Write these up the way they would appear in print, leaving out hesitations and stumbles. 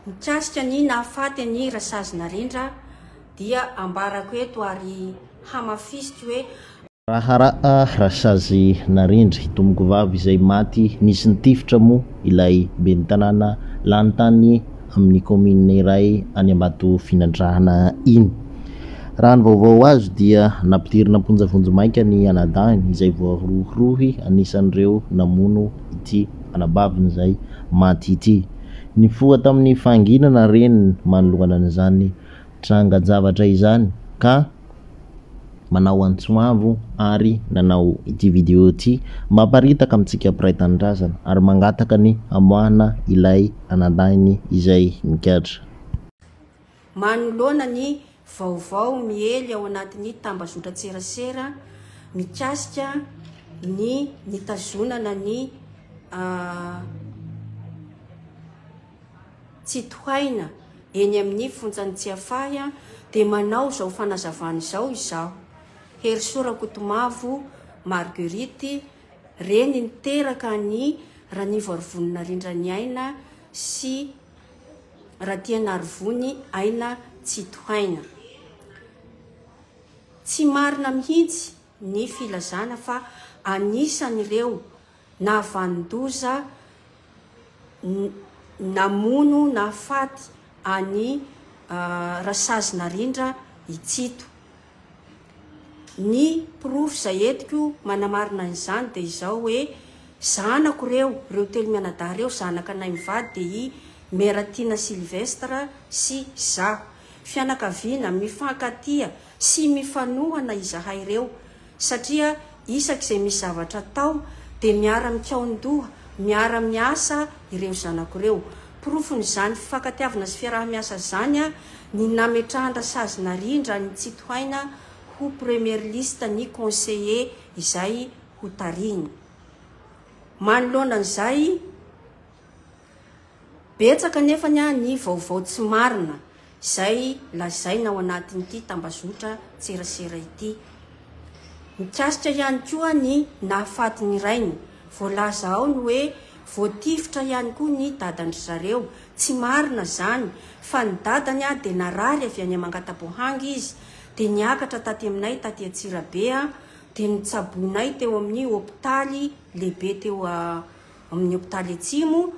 Mikasika ny nahafaty ny Rasazonarindra dia ambarako eto ary hamafisika hoe raha Rasazonarindra tomboko vavy izay maty nisy nitifitra mo ilay ben'ny tanàna lany amin'ny commune iray any Ambato Finandrahana iny. Raha ny vaovao azo dia nampidirina amponjavonjo maika ny anadahiny izay voarohirohy anisan'ireo namono ity anabaviny izay maty ity. Nifoha tamin'ny fanginana reniny manoloana an'izany tranga-javatra izany ka manao antsoavo ary nanao ity video ity mamparitaka amintsika mpiray tanindrazana ary mangataka ny amoahana ilay anadahiny izay mikatra. Manoloana ny vaovao miely ao anatin'ny tambazotra-tserasera mikasika ny nitazonana ny Tsitohaina eny amin'ny fonjany Tsiafahy dia manao zao fanazavany zao izaho. Herisora Kotomavo Marguerite reny niteraka ny Ranivo Arivonina Rindran'ny Aina sy Ratiana Arivony Aina Tsitohaina. Tsy marina mihitsy ny filazana fa anisan'ireo navandoza namono nahafaty any Rasazonarindra itsito. Ny proof zay etiko manamarina an'izany dia izao hoe zanako reo telo mianadahy reo zanaka anay mivady dia i Meratina Sylvestre sy zaho fianakaviana mifankatia sy mifanohana izahay reo satria isak'izay misy zavatra tao dia miara mikaondoha miara miasa ireo zanako reo. Profon'izany fifankatiavana sy fiarah-miasa zany ny nametrahany Rasazonarindra ny Tsitohaina ho premier liste ny conseiller izay ho tariny. Manoloana an'izay betsaka nefany ny vaovao tsy marina izay lazaina ao anatin'ity tambazotra tserasera ity. Mikasika ihany koa ny nahafaty ny rainy voalaza ao ny hoe voatifitra ihany koa ny dadany zareo. Tsy marina zany fa ny dadany dia narary avy any Mangatabohangy izy dia niakatra taty aminay taty Antsirabe dia nitsaboinay teo amin'ny hôpitaly lehibe teo amin'ny hôpitaly Atsimo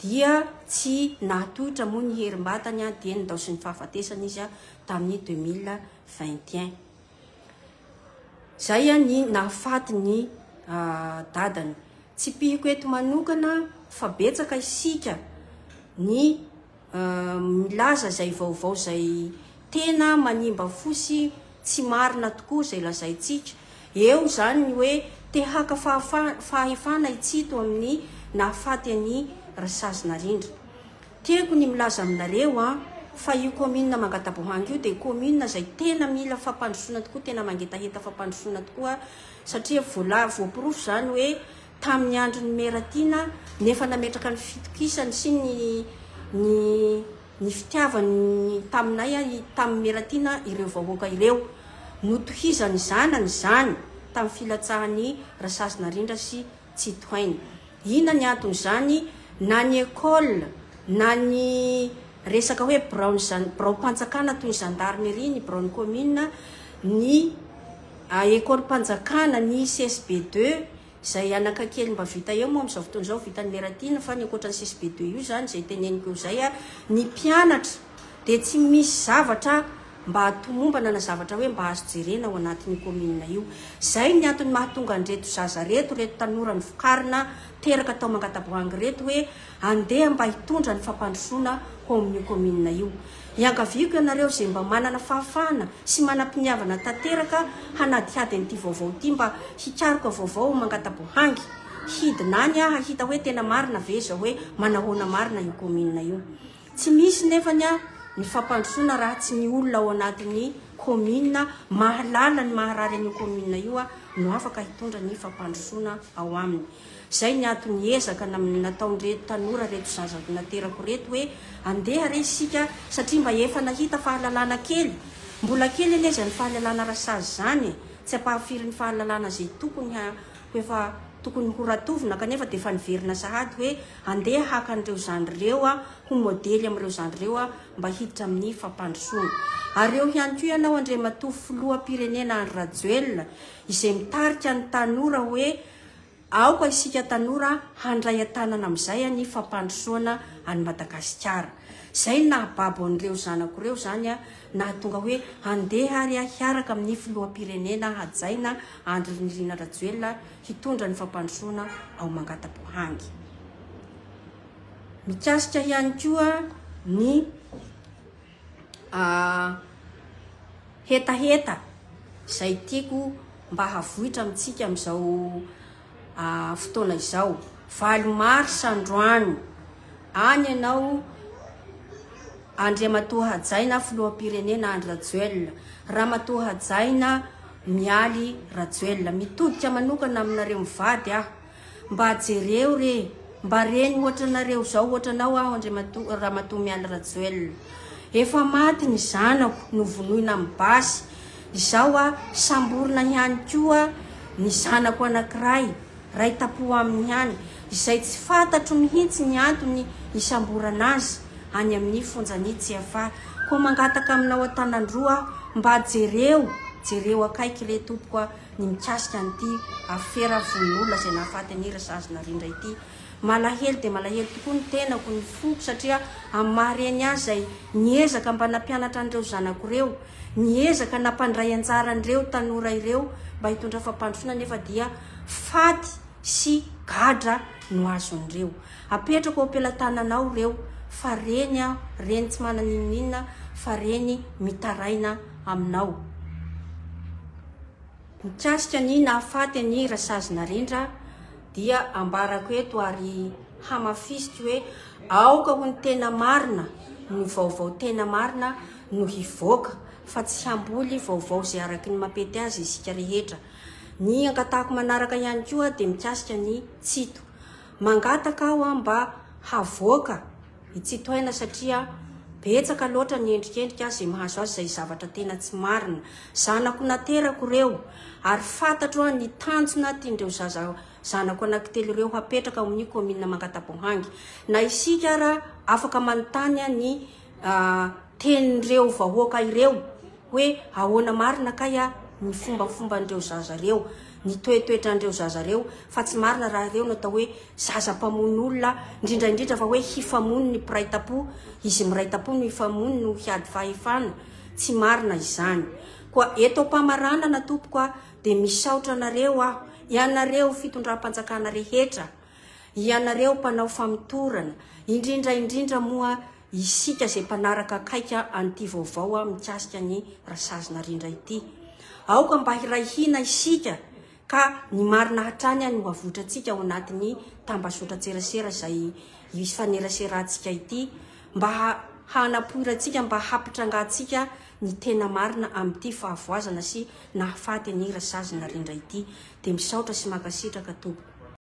dia tsy nahatohitra moa ny herim-batany dia nydao sy ny fahafatesana izy tamin'ny 2021. Zay ny nahafaty ny dadany. Tsy pihiko eto manokana fa betsaka isika ny milaza zay vaovao zay tena manimba fosy tsy marina tokoa zay lazaitsika. Eo zany ny hoe te haka fahefana itsito amin'ny nahafaty ny Rasazonarindra. Tiako ny milaza aminareo fa io commune Mangatabohangy io dia commune zay tena mila fampandrosoana tokoa, tena mangetaheta fampandrosoana tokoa satria voaporofo zany hoe tamin'ny andro ny Meratina nefa nametraka ny fitokisany sy ny fitiavany taminay tamin'ny Meratina ireo vahoaka ireo notohizany zanany zany tamin'ny filatsahan'ny Rasazonarindra sy Tsitohaina. Ina ny antony zany na ny école na ny resaka hoe Brao-Panjakana toy ny gendarmerie ny Brao commune ny école Panjakana ny CSB2 zay anakakely mba vita eo moa amin'izao fotoana izao vitan'ny Meratina fa ny ankoatra ny CSB2 io zany zay teneniko zay ny mpianatra dia tsy misy zavatra mba hatomombana na zavatra hoe mba azo jerena ao anatin'ny commune io. Zay ny antony mahatonga an'reto zaza reto tanora ny vokarina teraka tao Mangatabohangy reto hoe andeha mba hitondra ny fampandrosoana ho amin'ny commune io. Iankaviako ianareo zay mba manana fahafahana sy manam-piniavana tanteraka hanadihady an'ity vaovao ity mba hikaroka vaovao Mangatabohangy hidinany hahita hoe tena marina ve zao hoe manahoana marina io commune io. Tsy misy nefany ny fampandrosoana raha tsy ny olona ao anatin'ny commune mahalala ny maharary an'io commune io no afaka hitondra ny fampandrosoana ao aminy. Zay ny antony ezaka nataon'reto tanora reto zazako naterako reto hoe andeha re isika satria mba efa nahita fahalalana kely. Mbola kely anie zany fahalalana Rasazy zany tsy ampahafiry ny fahalalana zay tokony ho efa tokony horatovina kanefa de efa niverina sahady hoe andeha haka an'ireo zandryreo ho modely amin'ireo zandryreo mba hiditra amin'ny fampandrosoana. Ary eo ihany koa ianao Andriamatoa filoham-pirenena Andry Rajoelina izay mitarika ny tanora hoe aoka isika tanora handray atanana amin'izay ny fampandrosoana any Madagasikara. Zay nahababo an'ireo zanako ireo zany nahatonga hoe andeha ary hiaraka amin'ny filoham-pirenena hajaina Andry Nirina Rajoelina hitondra ny fampandrosoana ao Mangatapohangy. Mikasika ihany koa ny hetaheta zay tiako mba havoitra amintsika amin'izao fotoana izao. 20 Mars androany any ianao Andriamatoa hajaina filoham-pirenena Andry Rajoelina, Ramatoa hajaina Mialy Rajoelina, mitodika manokana aminareo mivady mba jereo re mba reny ohatra nareo zao ohatra nao Andriamatoa Ramatoa Mialy Rajoelina. Efa maty ny zanako novonoina amin'ny basy. Izao samborina ihany koa ny zanako anankiray ray tapo amin'ny ihany izay tsy fantatro mihitsy ny antony isamborana azy any amin'ny fonjanitsy afa. Koa mangataka aminao Antanandroa mba jereo akaiky le tompoko ny mikasika an'ity afera von'olona zay nahafaty ny Rasazy Narindra ity. Malahelo de malahelo tokoa ny tenako ny foko satria amin'ny mahareny azy zay niezaka mba nampianatra an'ireo zanako ireo, niezaka nampandray anjara an'ireo tanora ireo mba hitondra fampandrosoana nefa dia faty sy gadra no azon'ireo. Apetrako ao ampelantananao ireo fa reny tsy manana inona fa reny mitaraina aminao. Mikasika ny nahafaty ny Rasazy Narindra dia ambarako eto ary hamafisiko hoe aoka ho ny tena marina, ny vaovao tena marina no hivoaka fa tsy hamboly vaovao zay araky ny mampety azy isika rehetra. Ny angatahako manaraka ihany koa de mikasika ny tsito. Mangataka aho mba havoaka itsito aina satria betsaka loatra ny endrikendrika zay mahazo azy zay zavatra tena tsy marina. Zanako naterako reo ary fantatro ny tanjona tiandreo zanako anankitelo ireo hapetraka amin'ny komina Mangatapohangy. Na isika raha afaka manontany ny tenin'ireo vahoaka ireo hoe ahoana marina kaya ny fombafomban'ireo zaza reo, ny toetoetrandreo zaza reo, fa tsy marina raha ireo natao hoe zaza mpamono olona indrindraindrindra fa hoe hifamono ny mpiray-tapo, izy miray-tapo no hifamono no hiady fahefana. Tsy marina izany. Koa eto mpamarana na tompoko de misaotra anareo ianareo fitondram-panjakana rehetra, ianareo mpanao famitorana, indrindra moa isika zay mpanaraka akaika an'ity vaovao mikasika ny Rasazy Narindra ity. Aoka mba hirahina isika ka ny marina hatrany no avotratsika ao anatin'ny tambasotra-tserasera zay ifaneraseratsika ity mba hanapoiratsika mba hapitrangatsika ny tena marina amin'ity fahavoazana sy nahafaty ny Rasazy Narindra ity. De misaotra sy makasitraka tompoko.